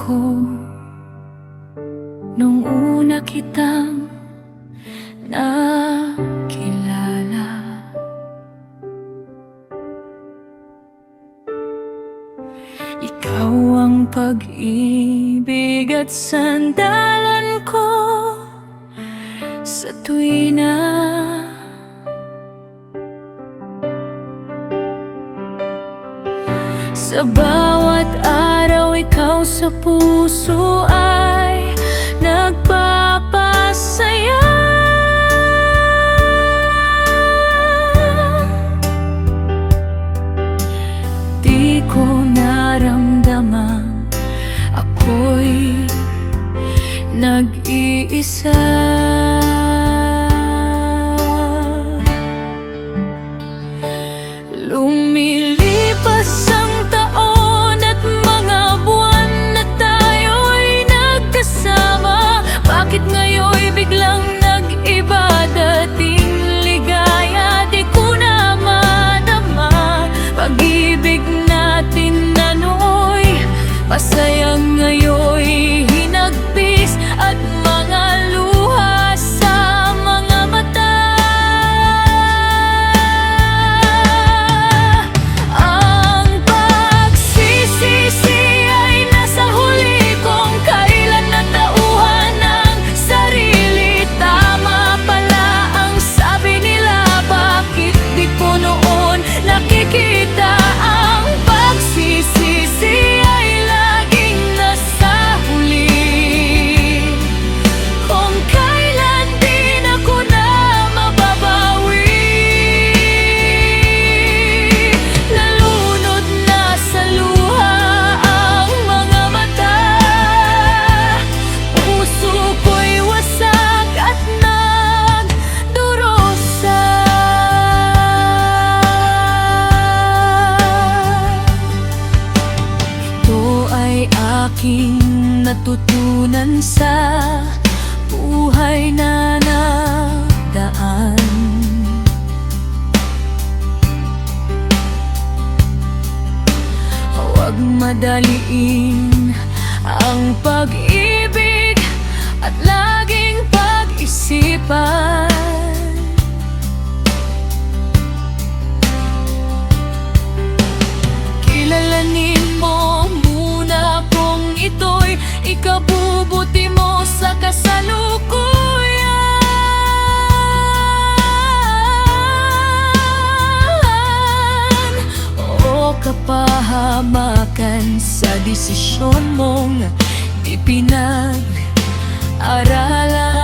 ako nung una kitang nakilala. Ikaw ang pag-ibig at sandalan ko sa tuwina. Sa bawat araw, ikaw sa puso ay nagpapasaya. Di ko naramdaman ako'y nag-iisa. Lumilipas ang taon at mga buwan na tayo'y nagkasama. Bakit ngayon'y biglang nag-iba? Dating ligaya di ko na madama. Pag-ibig natin na nooy masaya, ngayon'y hinagpis at mga luha sa mga mata. Ang pagsisisi ay nasa huli kung kailan natauhan ng sarili. Tama pala ang sabi nila, bakit di ko noon nakikita? Ang pagsisisi ay laging nasa huli kung kailan din ako na mababawi. Nalunod na sa luha ang mga mata. Puso ko'y wasak at nagdurusa. Ito ay aking natutunan sa buhay na nagdaan. Huwag madaliin ang pag-ibig at laging pag-isipan. Kilalanin mo muna kung ito'y ikabubuti mo sa kasalukuyan o kapahamakan sa desisyon mong di pinag-aralan.